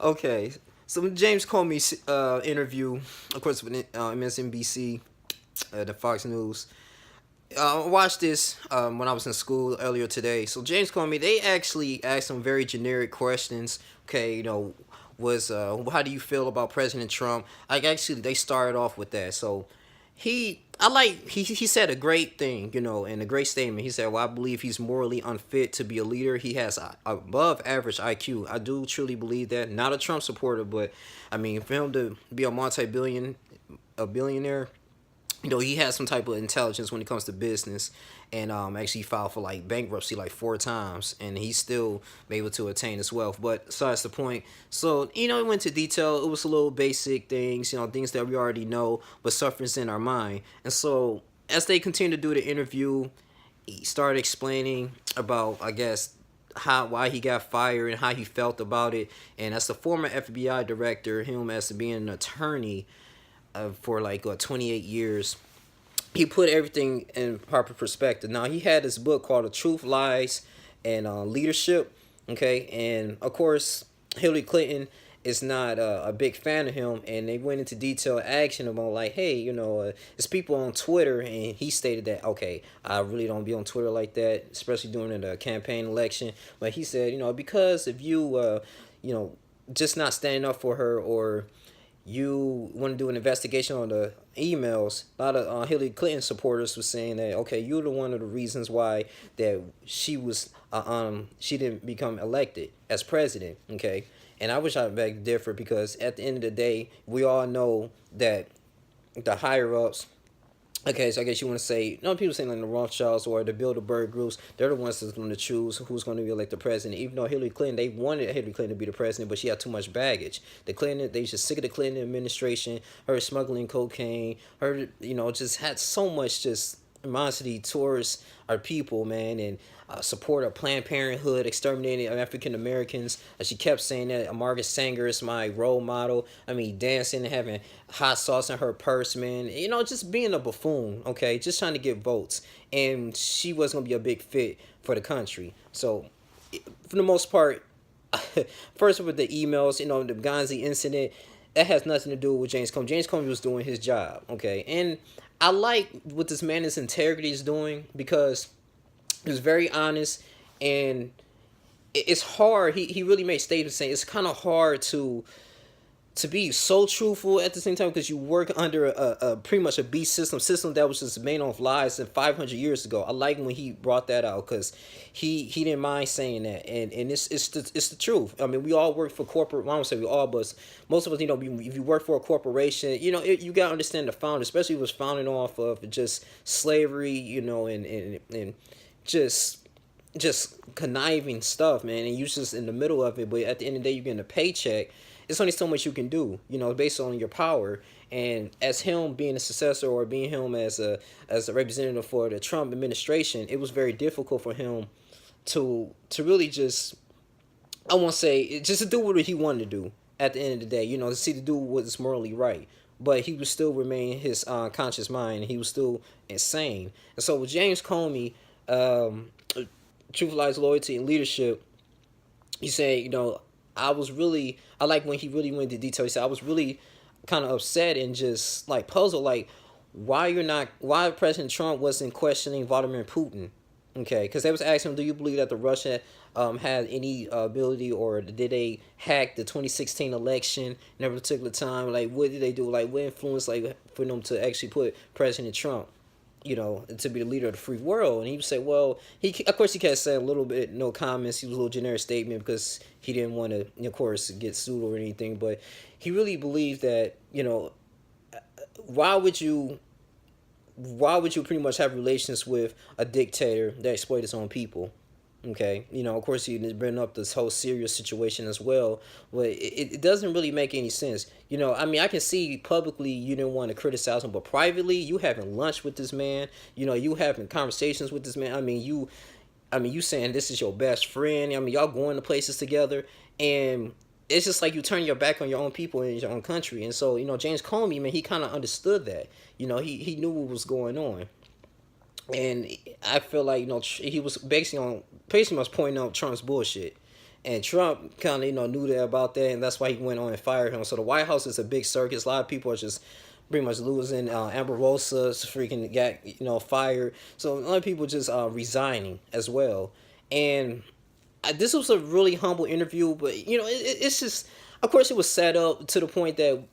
Okay, so James Comey interview, of course, with MSNBC, the Fox News. I watched this when I was in school earlier today. So James Comey, they actually asked some very generic questions. Okay, was how do you feel about President Trump? Like actually, they started off with that. So he said a great thing, and a great statement. He said, "Well, I believe he's morally unfit to be a leader. He has above average IQ. I do truly believe that. Not a Trump supporter, but I mean, for him to be a billionaire." He has some type of intelligence when it comes to business, and actually filed for like bankruptcy like 4 times, and he's still able to attain his wealth. But besides the point, so it went to detail. It was a little basic things, things that we already know, but suffering's in our mind. And so as they continue to do the interview, he started explaining about, I guess, why he got fired and how he felt about it. And as the former FBI director, him as being an attorney for like 28 years, he put everything in proper perspective. Now he had this book called "The Truth, Lies, and Leadership." Okay, and of course Hillary Clinton is not a big fan of him, and they went into detailed action about like, hey, it's people on Twitter, and he stated that, okay, I really don't be on Twitter like that, especially during the campaign election. But he said, because if you, just not standing up for her, or you want to do an investigation on the emails, a lot of Hillary Clinton supporters were saying that, okay, you're the one of the reasons why that she didn't become elected as president. Okay, and I wish I beg to differ, because at the end of the day, we all know that the higher ups. Okay, so I guess you want to say, no, people saying like the Rothschilds or the Bilderberg groups, they're the ones that's going to choose who's going to be elected president. Even though Hillary Clinton, they wanted Hillary Clinton to be the president, but she had too much baggage. They just sick of the Clinton administration, her smuggling cocaine, her, just had so much just animosity towards our people, man, and support of Planned Parenthood, exterminating African Americans. She kept saying that Margaret Sanger is my role model. I mean, dancing and having hot sauce in her purse, man. Just being a buffoon, okay? Just trying to get votes. And she wasn't going to be a big fit for the country. So, for the most part, first with the emails, the Ghazi incident, that has nothing to do with James Comey. James Comey was doing his job, okay? And I like what this man, his integrity is doing, because he was very honest, and it's hard. He really made statements saying it's kind of hard to be so truthful at the same time, because you work under a pretty much a beast system that was just made off lies and 500 years ago. I like when he brought that out, because he didn't mind saying that, and it's the truth. I mean, we all work for corporate. Well, I don't say we all, but most of us, if you work for a corporation, you gotta understand the founder, especially if it was founded off of just slavery, and just conniving stuff, man, and you just in the middle of it. But at the end of the day, you're getting a paycheck. It's only so much you can do, based on your power. And as him being a successor, or being him as a representative for the Trump administration, it was very difficult for him to really just, I won't say just to do what he wanted to do. At the end of the day, to do what's morally right. But he would still remain his conscious mind. And he was still insane. And so with James Comey, Truth, Lies, Loyalty, and Leadership, he said, I like when he really went into detail. He said, I was really kind of upset and just like puzzled, like why President Trump wasn't questioning Vladimir Putin. Okay, because they was asking him, do you believe that the Russia had any ability, or did they hack the 2016 election in a particular time? Like, what did they do? Like, what influence, like, for them to actually put President Trump, to be the leader of the free world? And he would say, well, of course he kept saying a little bit, no comments. He was a little generic statement, because he didn't want to, of course, get sued or anything. But he really believed that, why would you pretty much have relations with a dictator that exploits his own people? Okay, of course he bring up this whole serious situation as well, but it doesn't really make any sense. I mean, I can see publicly you didn't want to criticize him, but privately you having lunch with this man, you having conversations with this man. I mean, you saying this is your best friend. I mean, y'all going to places together, and it's just like you turn your back on your own people in your own country. And so, James Comey, man, he kind of understood that. He knew what was going on. And I feel like, he was basically was pointing out Trump's bullshit. And Trump kind of knew that about that, and that's why he went on and fired him. So the White House is a big circus. A lot of people are just pretty much losing. Amber Rosa's freaking got fired. So a lot of people just resigning as well. And this was a really humble interview, but it's just, of course, it was set up to the point that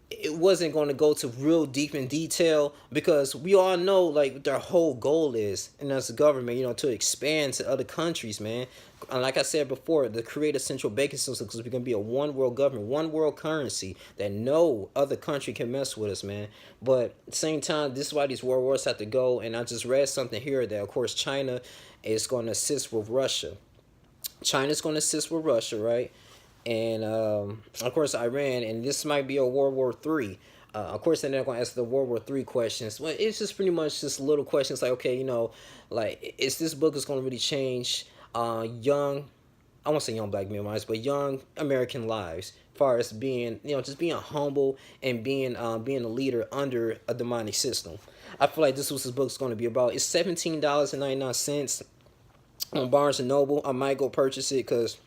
it wasn't going to go to real deep in detail, because we all know like their whole goal is, and as a government, to expand to other countries, man. And like I said before, to create a central banking system, because we're going to be a one world government, one world currency that no other country can mess with us, man. But at the same time, this is why these world wars have to go. And I just read something here that, of course, China is going to assist with Russia. China's going to assist with Russia, right? And of course Iran, and this might be a World War III. Of course, they're not going to ask the World War III questions. Well, it's just pretty much just little questions like, okay, like, is this book is going to really change young, I won't say young black men lives, but young American lives, as far as being, just being humble and being a leader under a demonic system. I feel like this was his book's going to be about. It's $17.99 on Barnes and Noble. I might go purchase it because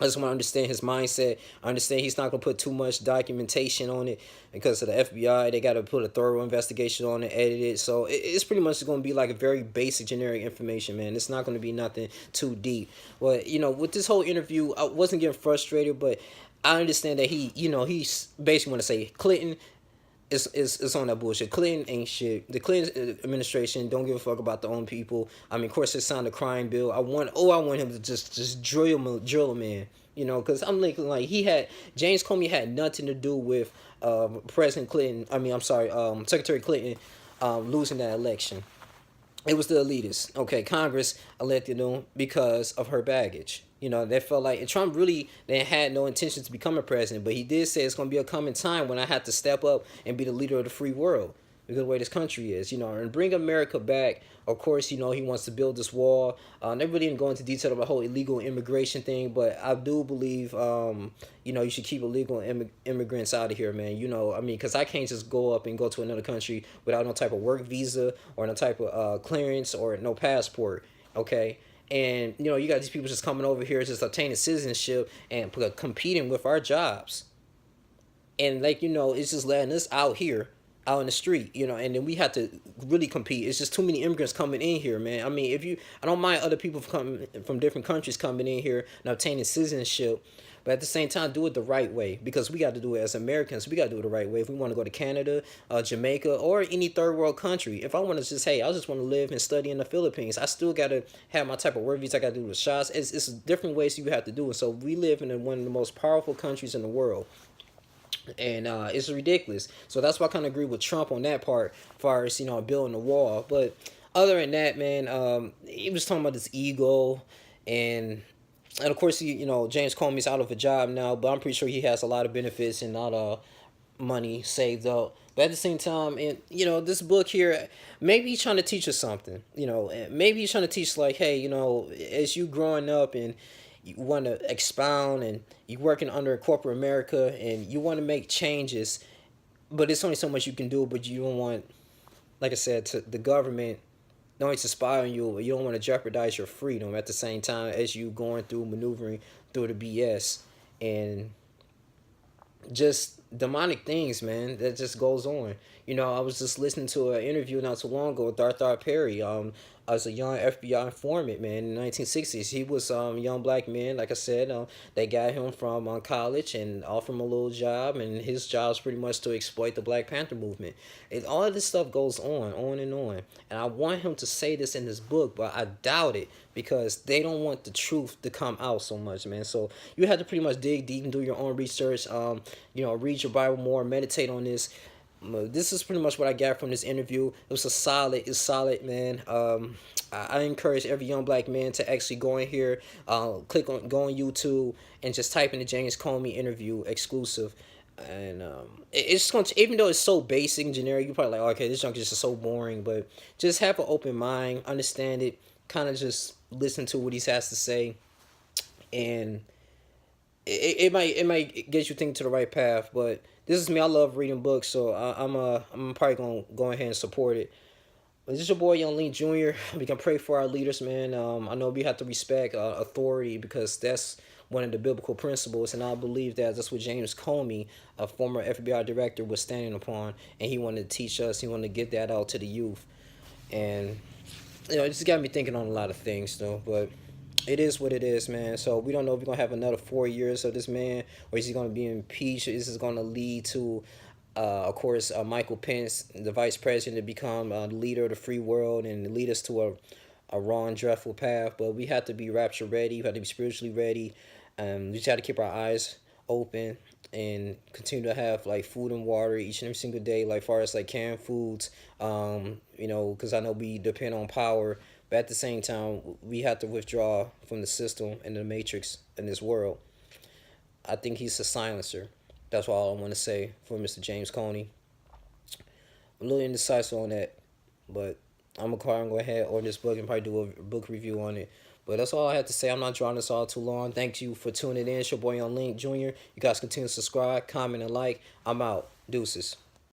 I just want to understand his mindset. I understand he's not going to put too much documentation on it because of the FBI. They got to put a thorough investigation on it, edit it. So it's pretty much going to be like a very basic, generic information, man. It's not going to be nothing too deep. But, with this whole interview, I wasn't getting frustrated, but I understand that he's basically want to say Clinton it's on that bullshit. Clinton ain't shit. The Clinton administration don't give a fuck about their own people. I mean, of course, they signed a crime bill. I want him to just drill him in. Because I'm thinking like James Comey had nothing to do with President Clinton. I mean, I'm sorry, Secretary Clinton losing that election. It was the elitists. Okay, Congress elected him because of her baggage. They felt like, and Trump really they had no intention to become a president, but he did say it's going to be a coming time when I have to step up and be the leader of the free world, because of the way this country is, and bring America back. Of course, he wants to build this wall. They really didn't go into detail about the whole illegal immigration thing, but I do believe, you should keep illegal immigrants out of here, man. I mean, because I can't just go up and go to another country without no type of work visa or no type of clearance or no passport, okay? And, you got these people just coming over here just obtaining citizenship and competing with our jobs. And, like, it's just letting us out here, out in the street, and then we have to really compete. It's just too many immigrants coming in here, man. I mean, I don't mind other people from different countries coming in here and obtaining citizenship, but at the same time, do it the right way, because we got to do it as Americans. We got to do it the right way. If we want to go to Canada, Jamaica, or any third world country, if I want to just, hey, I just want to live and study in the Philippines, I still got to have my type of work visa. I got to do the shots. It's different ways you have to do it. So we live in one of the most powerful countries in the world. And it's ridiculous. So that's why I kind of agree with Trump on that part, as far as building a wall. But other than that, man, he was talking about this ego, and of course James Comey's out of a job now, but I'm pretty sure he has a lot of benefits and a lot of money saved up. But at the same time, and this book here, maybe he's trying to teach us something. Maybe he's trying to teach, like, hey, as you growing up and you want to expound and you're working under corporate America and you want to make changes, but it's only so much you can do. But you don't want, like I said, to the government don't to spy on you. You don't want to jeopardize your freedom at the same time as you going through maneuvering through the BS and just demonic things, man, that just goes on. I was just listening to an interview not too long ago with Darthar Perry, as a young FBI informant, man, in the 1960s. He was a young black man, like I said. They got him from college and offered him a little job, and his job is pretty much to exploit the Black Panther movement. And all of this stuff goes on and on. And I want him to say this in this book, but I doubt it, because they don't want the truth to come out so much, man. So you have to pretty much dig deep and do your own research. Read your Bible more, meditate on this. This is pretty much what I got from this interview. It's solid, man. I encourage every young black man to actually go in here, go on YouTube and just type in the James Comey interview exclusive. And it's going to, even though it's so basic and generic, you're probably like, oh, okay, this junk is just so boring. But just have an open mind, understand it, kind of just listen to what he has to say, and it might get you thinking to the right path. But this is me. I love reading books, so I'm probably gonna go ahead and support it. But this is your boy Young Lean Jr. We can pray for our leaders, man. I know we have to respect authority, because that's one of the biblical principles, and I believe that that's what James Comey, a former FBI director, was standing upon, and he wanted to teach us. He wanted to get that out to the youth, and it just got me thinking on a lot of things, though. But it is what it is, man. So we don't know if we're gonna have another 4 years of this man, or is he gonna be impeached? Or is this gonna lead to, of course, Michael Pence, the vice president, to become the leader of the free world and lead us to a wrong, dreadful path? But we have to be rapture ready. We have to be spiritually ready. We just have to keep our eyes open and continue to have like food and water each and every single day, like far as like canned foods. Because I know we depend on power, but at the same time, we have to withdraw from the system and the matrix in this world. I think he's a silencer. That's all I want to say for Mr. James Coney. I'm a little indecisive on that, but I'm gonna go ahead order this book and probably do a book review on it. But that's all I have to say. I'm not drawing this all too long. Thank you for tuning in. It's your boy on Link Jr. You guys continue to subscribe, comment, and like. I'm out. Deuces.